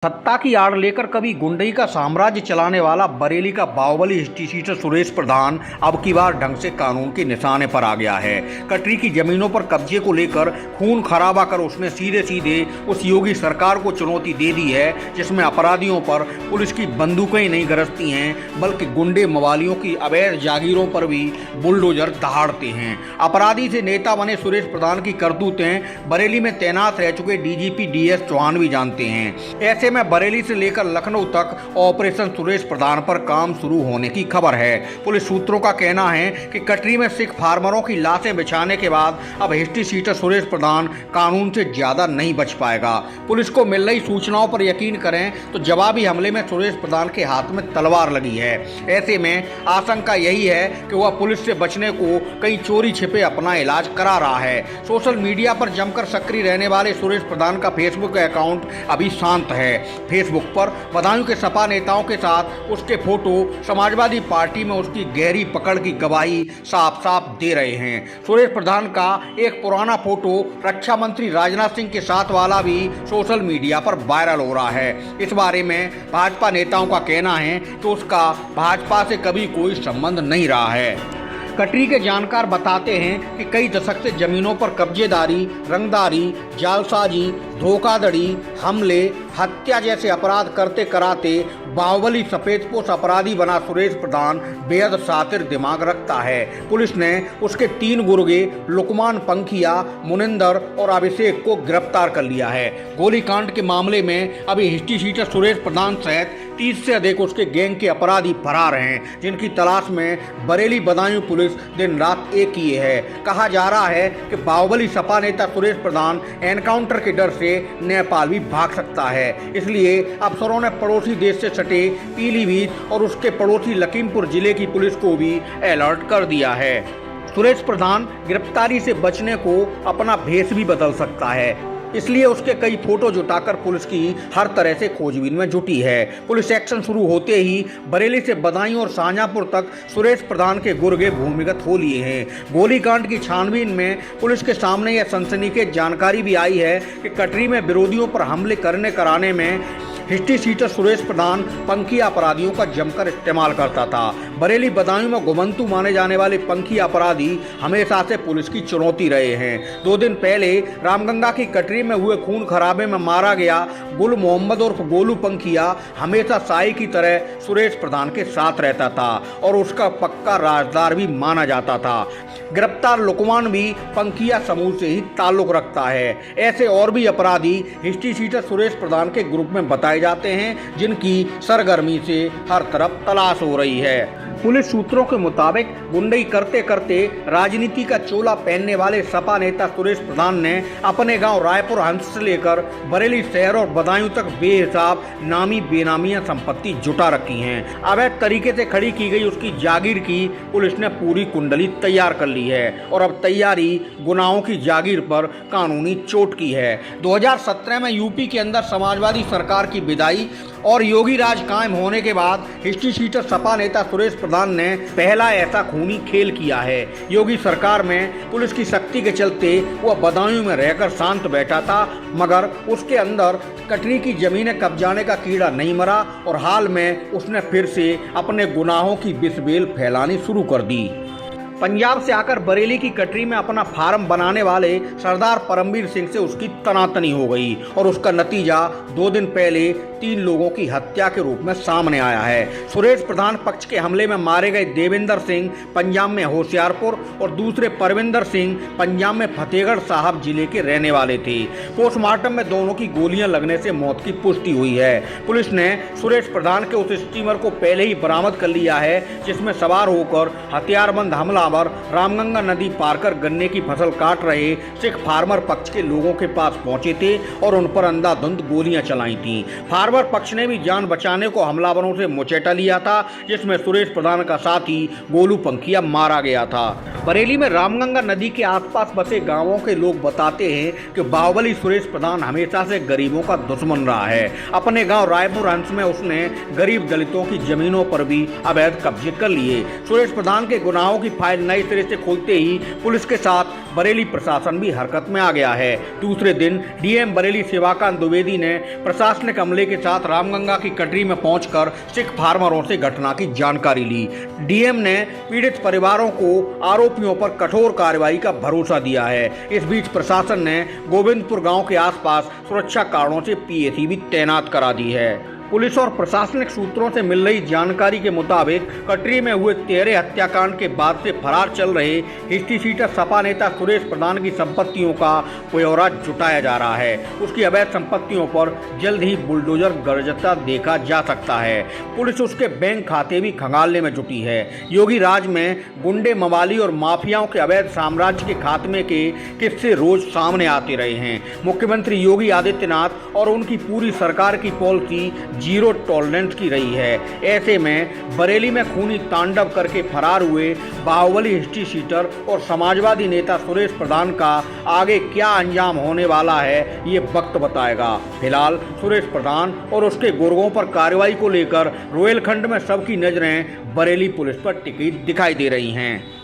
सत्ता की आड़ लेकर कभी गुंडई का साम्राज्य चलाने वाला बरेली का बाहुबली हिस्ट्री शीटर सुरेश प्रधान अब की बार ढंग से कानून के निशाने पर आ गया है। कटरी की जमीनों पर कब्जे को लेकर खून खराबा कर उसने सीधे सीधे उस योगी सरकार को चुनौती दे दी है, जिसमें अपराधियों पर पुलिस की बंदूकें नहीं गरजती हैं, बल्कि गुंडे मवालियों की अवैध जागीरों पर भी बुलडोजर दहाड़ते हैं। अपराधी से नेता बने सुरेश प्रधान की करतूतें बरेली में तैनात रह चुके डीजीपी डीएस चौहान भी जानते हैं। ऐसे में बरेली से लेकर लखनऊ तक ऑपरेशन सुरेश प्रधान पर काम शुरू होने की खबर है। पुलिस सूत्रों का कहना है कि कटरी में सिख फार्मरों की लाशें बिछाने के बाद अब हिस्ट्री शीटर सुरेश प्रधान कानून से ज्यादा नहीं बच पाएगा। पुलिस को मिल रही सूचनाओं पर यकीन करें तो जवाबी हमले में सुरेश प्रधान के हाथ में तलवार लगी है। ऐसे में आशंका यही है कि वह पुलिस से बचने को कहीं चोरी छिपे अपना इलाज करा रहा है। सोशल मीडिया पर जमकर सक्रिय रहने वाले सुरेश प्रधान का फेसबुक अकाउंट अभी शांत है। फेसबुक पर बदायूं के सपा नेताओं के साथ उसके फोटो समाजवादी पार्टी में उसकी गहरी पकड़ की गवाही साफ साफ दे रहे हैं। सुरेश प्रधान का एक पुराना फोटो रक्षा मंत्री राजनाथ सिंह के साथ वाला भी सोशल मीडिया पर वायरल हो रहा है। इस बारे में भाजपा नेताओं का कहना है कि उसका भाजपा से कभी कोई संबंध नहीं रहा है। कटरी के जानकार बताते हैं कि कई दशक से जमीनों पर कब्जेदारी, रंगदारी, जालसाजी, धोखाधड़ी, हमले, हत्या जैसे अपराध करते कराते बाहुबली सफेदपोश अपराधी बना सुरेश प्रधान बेहद शातिर दिमाग रखता है। पुलिस ने उसके 3 गुर्गे लुकमान पंखिया, मुनिंदर और अभिषेक को गिरफ्तार कर लिया है। गोलीकांड के मामले में अभी हिस्ट्री शीटर सुरेश प्रधान सहित 30 से अधिक उसके गैंग के अपराधी फरार हैं, जिनकी तलाश में बरेली बदायूं पुलिस दिन रात एक किए है। कहा जा रहा है कि बाहुबली सपा नेता सुरेश प्रधान एनकाउंटर के डर से नेपाल भी भाग सकता है। इसलिए अफसरों ने पड़ोसी देश से सटे पीलीभीत और उसके पड़ोसी लखीमपुर जिले की पुलिस को भी अलर्ट कर दिया है। सुरेश प्रधान गिरफ्तारी से बचने को अपना भेष भी बदल सकता है, इसलिए उसके कई फोटो जुटाकर पुलिस की हर तरह से खोजबीन में जुटी है। पुलिस एक्शन शुरू होते ही बरेली से बदायूं और शाहजहांपुर तक सुरेश प्रधान के गुर्गे भूमिगत हो लिए हैं। गोलीकांड की छानबीन में पुलिस के सामने यह सनसनीखेज जानकारी भी आई है कि कटरी में विरोधियों पर हमले करने कराने में हिस्ट्री शीटर सुरेश प्रधान पंखी अपराधियों का जमकर इस्तेमाल करता था। बरेली बदायूं में घुमंतू माने जाने वाले पंखी अपराधी हमेशा से पुलिस की चुनौती रहे हैं। 2 दिन पहले रामगंगा की कटरी में हुए खून खराबे में मारा गया गुल मोहम्मद उर्फ गोलू पंखिया हमेशा साई की तरह सुरेश प्रधान के साथ रहता था और उसका पक्का राजदार भी माना जाता था। गिरफ्तार लुकमान भी पंखिया समूह से ही ताल्लुक रखता है। ऐसे और भी अपराधी हिस्ट्री शीटर सुरेश प्रधान के ग्रुप में बताए जाते हैं, जिनकी सरगर्मी से हर तरफ तलाश हो रही है। पुलिस सूत्रों के मुताबिक गुंडई करते करते राजनीति का चोला पहनने वाले सपा नेता सुरेश प्रधान ने अपने गांव रायपुर हंस से लेकर बरेली शहर और बदायूं तक बेहिसाब नामी बेनामियां संपत्ति जुटा रखी हैं। अवैध तरीके से खड़ी की गई उसकी जागीर की पुलिस ने पूरी कुंडली तैयार कर ली है और अब तैयारी गुनाहों की जागीर पर कानूनी चोट की है। 2017 में यूपी के अंदर समाजवादी सरकार की विदाई और योगी राज कायम होने के बाद हिस्ट्री शीटर सपा नेता सुरेश प्रधान ने पहला ऐसा खूनी खेल किया है। योगी सरकार में पुलिस की सख्ती के चलते वह बदायूं में रहकर शांत बैठा था, मगर उसके अंदर कटरी की जमीनें कब्जाने का कीड़ा नहीं मरा और हाल में उसने फिर से अपने गुनाहों की बिस्बेल फैलानी शुरू कर दी। पंजाब से आकर बरेली की कटरी में अपना फार्म बनाने वाले सरदार परमवीर सिंह से उसकी तनातनी हो गई और उसका नतीजा 2 दिन पहले 3 लोगों की हत्या के रूप में सामने आया है। सुरेश प्रधान पक्ष के हमले में मारे गए देवेंद्र सिंह पंजाब में होशियारपुर और दूसरे परविंदर सिंह पंजाब में फतेहगढ़ साहब जिले के रहने वाले थे। पोस्टमार्टम में दोनों की गोलियां लगने से मौत की पुष्टि हुई है। पुलिस ने सुरेश प्रधान के उस स्टीमर को पहले ही बरामद कर लिया है, जिसमें सवार होकर हथियारबंद हमला रामगंगा नदी पार कर गन्ने की फसल काट रहे सिख फार्मर पक्ष के लोगों के पास पहुंचे थे और उन पर अंधाधुंध गोलियां चलाई थी। फार्मर पक्ष ने भी जान बचाने को हमलावरों से मुचेटा लिया था, जिसमें सुरेश प्रधान का साथी गोलू पंखिया मारा गया था। बरेली में रामगंगा नदी के आसपास बसे गांवों के लोग बताते हैं कि बाहुबली सुरेश प्रधान हमेशा से गरीबों का दुश्मन रहा है। अपने गांव रायपुर हंस में उसने गरीब दलितों की जमीनों पर भी अवैध कब्जे कर लिए। सुरेश प्रधान के गुनाहों की फाइल नए सिरे से खोलते ही पुलिस के साथ बरेली प्रशासन भी हरकत में आ गया है। दूसरे दिन डीएम बरेली शिवाकांत द्विवेदी ने प्रशासनिक अमले के साथ रामगंगा की कटरी में पहुंचकर सिख फार्मरों से घटना की जानकारी ली। डीएम ने पीड़ित परिवारों को आरोपियों पर कठोर कार्रवाई का भरोसा दिया है। इस बीच प्रशासन ने गोविंदपुर गांव के आसपास सुरक्षा कारणों से पीएसी भी तैनात करा दी है। पुलिस और प्रशासनिक सूत्रों से मिल रही जानकारी के मुताबिक कटरी में हुए 13 हत्याकांड के बाद से फरार चल रहे हिस्ट्री सीटर सपा नेता सुरेश प्रधान की संपत्तियों का ब्यौरा जुटाया जा रहा है। उसकी अवैध संपत्तियों पर जल्द ही बुलडोजर गरजता देखा जा सकता है। पुलिस उसके बैंक खाते भी खंगालने में जुटी है। योगी राज में गुंडे, मवाली और माफियाओं के अवैध साम्राज्य के खात्मे के किस्से रोज सामने आते रहे हैं। मुख्यमंत्री योगी आदित्यनाथ और उनकी पूरी सरकार की पॉलिसी जीरो टॉलरेंस की रही है। ऐसे में बरेली में खूनी तांडव करके फरार हुए बाहुबली हिस्ट्री सीटर और समाजवादी नेता सुरेश प्रधान का आगे क्या अंजाम होने वाला है, ये वक्त बताएगा। फिलहाल सुरेश प्रधान और उसके गुर्गों पर कार्रवाई को लेकर रोहिलखंड में सबकी नजरें बरेली पुलिस पर टिकी दिखाई दे रही हैं।